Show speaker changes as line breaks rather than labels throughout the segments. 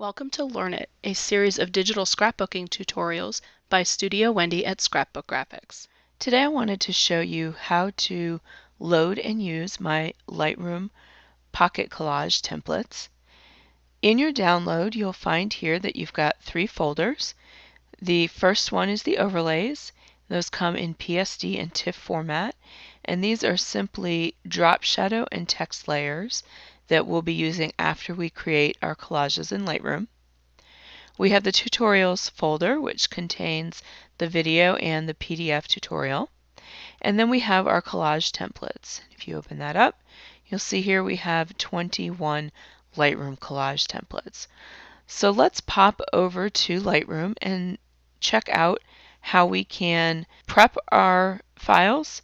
Welcome to Learn It, a series of digital scrapbooking tutorials by Studio Wendy at Scrapbook Graphics. Today I wanted to show you how to load and use my Lightroom Pocket Collage templates. In your download, you'll find here that you've got 3 folders. The first one is the overlays. Those come in PSD and TIFF format, and these are simply drop shadow and text layers that we'll be using after we create our collages in Lightroom. We have the tutorials folder, which contains the video and the PDF tutorial. And then we have our collage templates. If you open that up, you'll see here we have 21 Lightroom collage templates. So let's pop over to Lightroom and check out how we can prep our files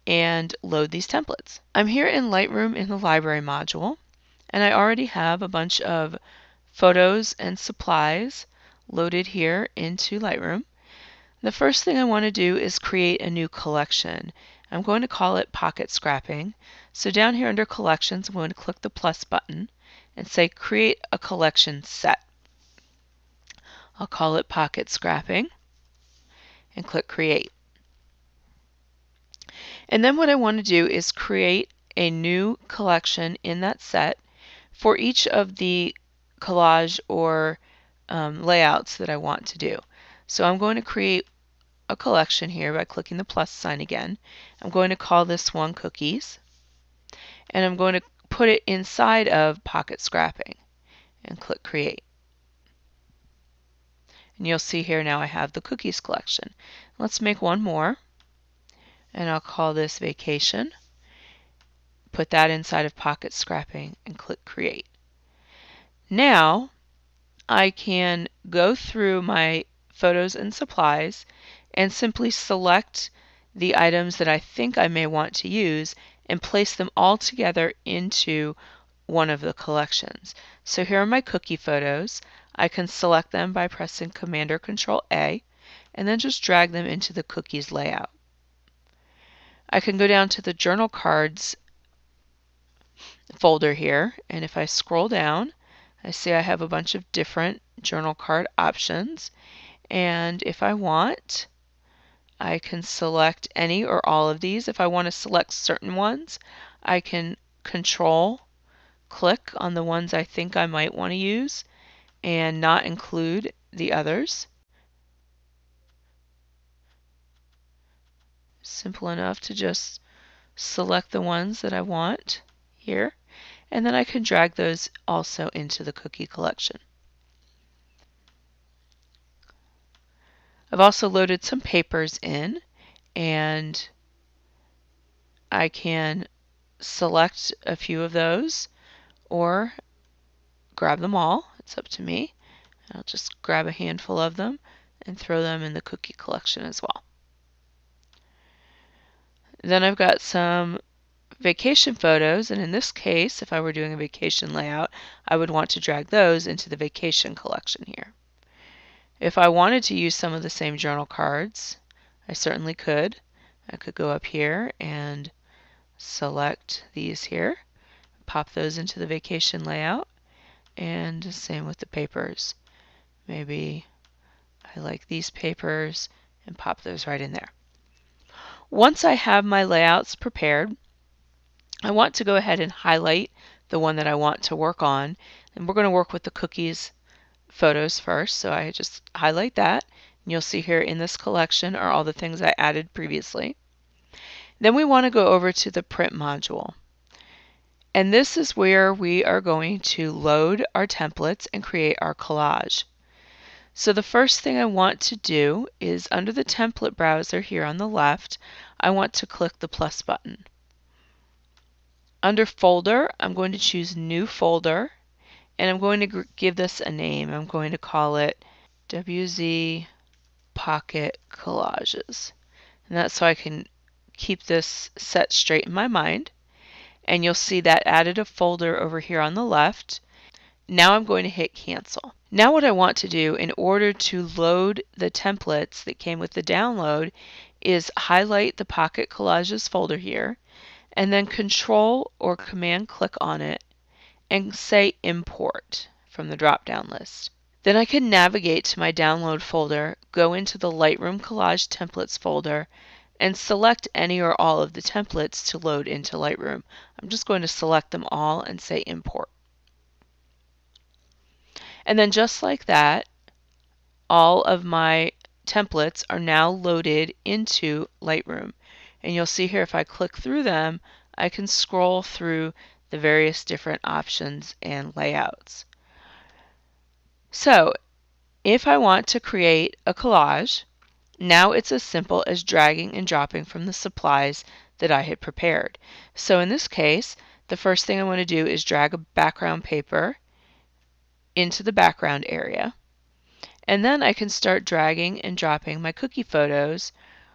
and load these templates. I'm here in Lightroom in the library module, and I already have a bunch of photos and supplies loaded here into Lightroom. The first thing I want to do is create a new collection. I'm going to call it Pocket Scrapping. So down here under Collections, I'm going to click the plus button and say Create a Collection Set. I'll call it Pocket Scrapping and click Create. And then what I want to do is create a new collection in that set for each of the collage or layouts that I want to do. So I'm going to create a collection here by clicking the plus sign again. I'm going to call this one Cookies, and I'm going to put it inside of Pocket Scrapping and click Create. And you'll see here now I have the Cookies collection. Let's make one more, and I'll call this Vacation. Put that inside of Pocket Scrapping and click Create. Now I can go through my photos and supplies and simply select the items that I think I may want to use and place them all together into one of the collections. So here are my cookie photos. I can select them by pressing Command or Control A and then just drag them into the cookies layout. I can go down to the journal cards folder here, and if I scroll down, I see I have a bunch of different journal card options, and if I want, I can select any or all of these. If I want to select certain ones, I can Control click on the ones I think I might want to use and not include the others. Simple enough to just select the ones that I want here, and then I can drag those also into the cookie collection. I've also loaded some papers in, and I can select a few of those or grab them all. It's up to me. I'll just grab a handful of them and throw them in the cookie collection as well. Then I've got some vacation photos, and in this case, if I were doing a vacation layout, I would want to drag those into the vacation collection here. If I wanted to use some of the same journal cards, I certainly could. I could go up here and select these here, pop those into the vacation layout, and same with the papers. Maybe I like these papers and pop those right in there. Once I have my layouts prepared, I want to go ahead and highlight the one that I want to work on, and we're going to work with the cookies photos first. So I just highlight that, and you'll see here in this collection are all the things I added previously. Then we want to go over to the print module, and this is where we are going to load our templates and create our collage. So the first thing I want to do is under the template browser here on the left, I want to click the plus button. Under folder, I'm going to choose new folder, and I'm going to give this a name. I'm going to call it WZ Pocket Collages. And that's so I can keep this set straight in my mind. And you'll see that added a folder over here on the left. Now I'm going to hit cancel. Now what I want to do in order to load the templates that came with the download is highlight the Pocket Collages folder here, and then Control or Command click on it and say Import. If from the drop-down list. Then I can navigate to my download folder, go into the Lightroom Collage Templates folder, and select any or all of the templates to load into Lightroom. I'm just going to select them all and say import. And then just like that, all of my templates are now loaded into Lightroom. And you'll see here if I click through them, I can scroll through the various different options and layouts. So if I want to create a collage, now it's as simple as dragging and dropping from the supplies that I had prepared. So in this case, the first thing I want to do is drag a background paper into the background area. And then I can start dragging and dropping my cookie photos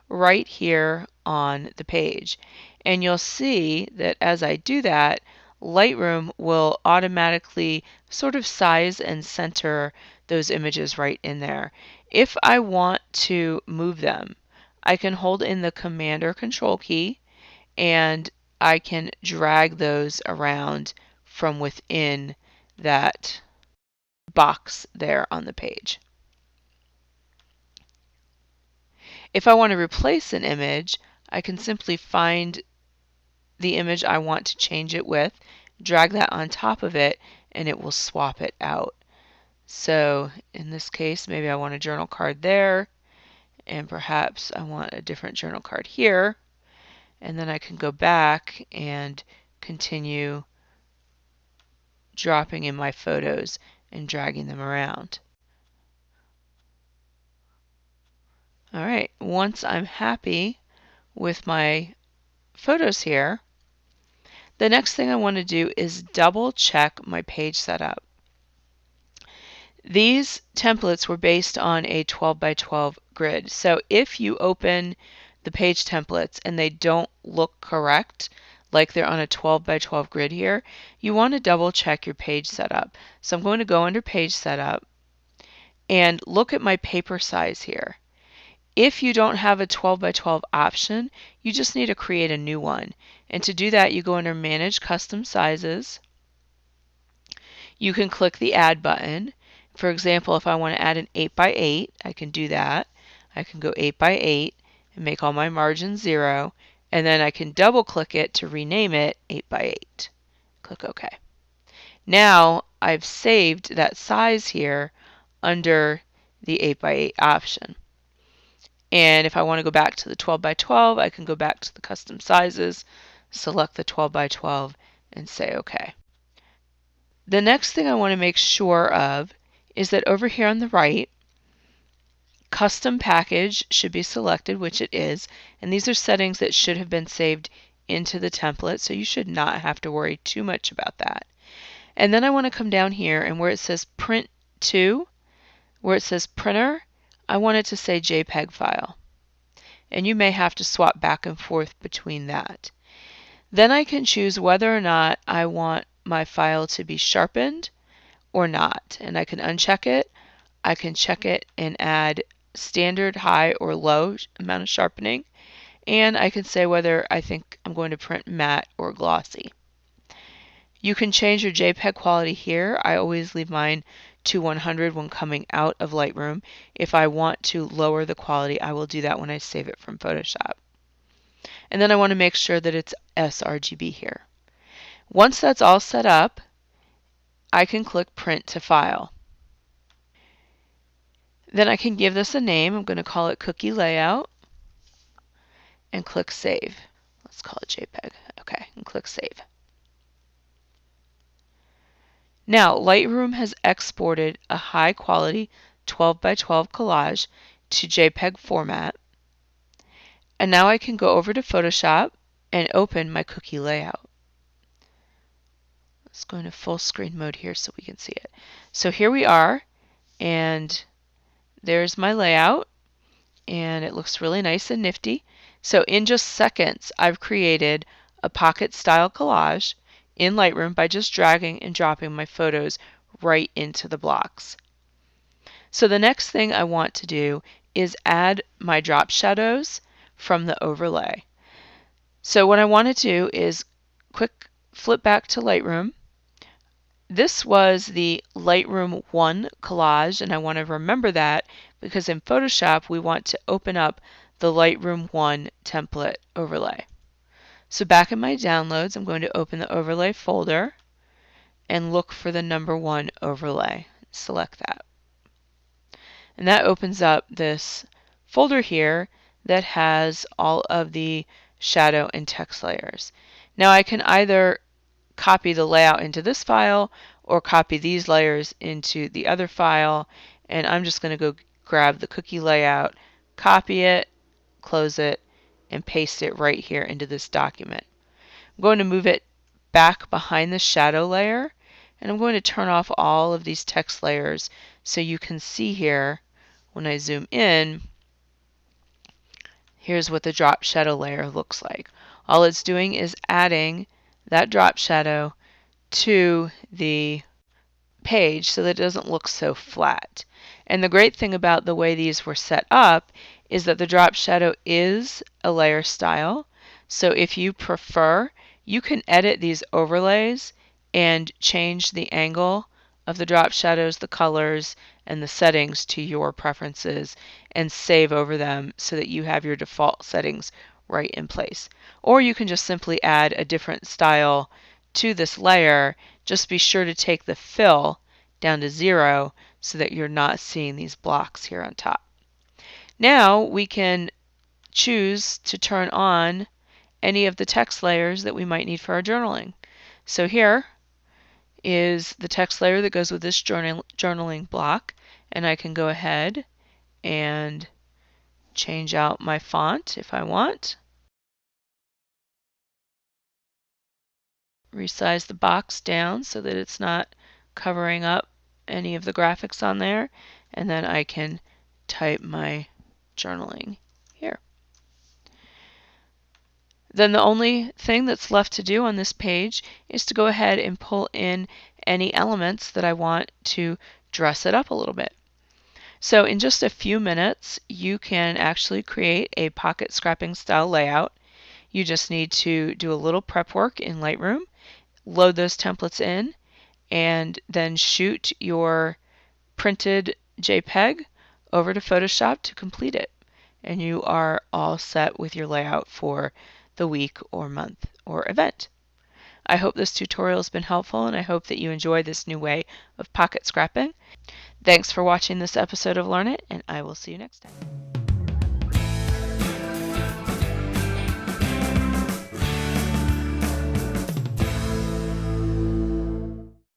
right here on the page. And you'll see that as I do that, Lightroom will automatically sort of size and center those images right in there. If I want to move them, I can hold in the Command or Control key and I can drag those around from within that box there on the page. If I want to replace an image, I can simply find the image I want to change it with, drag that on top of it, and it will swap it out. So in this case, maybe I want a journal card there, and perhaps I want a different journal card here, and then I can go back and continue dropping in my photos and dragging them around. All right, once I'm happy with my photos here, the next thing I want to do is double check my page setup. These templates were based on a 12 by 12 grid. So if you open the page templates and they don't look correct, like they're on a 12 by 12 grid here, you want to double check your page setup. So I'm going to go under page setup and look at my paper size here. If you don't have a 12 by 12 option, you just need to create a new one. And to do that, you go under Manage Custom Sizes. You can click the Add button. For example, if I want to add an 8 by 8, I can do that. I can go 8 by 8 and make all my margins 0. And then I can double click it to rename it 8 by 8. Click OK. Now I've saved that size here under the 8 by 8 option. And if I want to go back to the 12 by 12, I can go back to the custom sizes, select the 12 by 12, and say OK. The next thing I want to make sure of is that over here on the right, custom package should be selected, which it is. And these are settings that should have been saved into the template, so you should not have to worry too much about that. And then I want to come down here and where it says print to, where it says printer, I want it to say JPEG file. And you may have to swap back and forth between that. Then I can choose whether or not I want my file to be sharpened or not. And I can uncheck it. I can check it and add standard, high, or low amount of sharpening. And I can say whether I think I'm going to print matte or glossy. You can change your JPEG quality here. I always leave mine to 100 when coming out of Lightroom. If I want to lower the quality, I will do that when I save it from Photoshop. And then I want to make sure that it's sRGB here. Once that's all set up, I can click Print to File. Then I can give this a name. I'm going to call it Cookie Layout and click Save. Let's call it JPEG. Okay, and click Save. Now, Lightroom has exported a high-quality 12 by 12 collage to JPEG format. And now I can go over to Photoshop and open my cookie layout. Let's go into full screen mode here so we can see it. So here we are, and there's my layout, and it looks really nice and nifty. So in just seconds, I've created a pocket-style collage in Lightroom by just dragging and dropping my photos right into the blocks. So the next thing I want to do is add my drop shadows from the overlay. So what I want to do is quick flip back to Lightroom. This was the Lightroom 1 collage, and I want to remember that because in Photoshop we want to open up the Lightroom 1 template overlay. So back in my downloads, I'm going to open the overlay folder and look for the number 1 overlay. Select that. And that opens up this folder here that has all of the shadow and text layers. Now I can either copy the layout into this file or copy these layers into the other file, and I'm just going to go grab the cookie layout, copy it, close it, and paste it right here into this document. I'm going to move it back behind the shadow layer, and I'm going to turn off all of these text layers so you can see here when I zoom in, here's what the drop shadow layer looks like. All it's doing is adding that drop shadow to the page so that it doesn't look so flat. And the great thing about the way these were set up is that the drop shadow is a layer style. So if you prefer, you can edit these overlays and change the angle of the drop shadows, the colors, and the settings to your preferences and save over them so that you have your default settings right in place. Or you can just simply add a different style to this layer. Just be sure to take the fill down to 0 so that you're not seeing these blocks here on top. Now we can choose to turn on any of the text layers that we might need for our journaling. So here is the text layer that goes with this journaling block, and I can go ahead and change out my font if I want. Resize the box down so that it's not covering up any of the graphics on there, and then I can type my journaling here. Then the only thing that's left to do on this page is to go ahead and pull in any elements that I want to dress it up a little bit. So in just a few minutes, you can actually create a pocket scrapping style layout. You just need to do a little prep work in Lightroom, load those templates in, and then shoot your printed JPEG over to Photoshop to complete it. And you are all set with your layout for the week or month or event. I hope this tutorial has been helpful, and I hope that you enjoy this new way of pocket scrapping. Thanks for watching this episode of Learn It, and I will see you next time.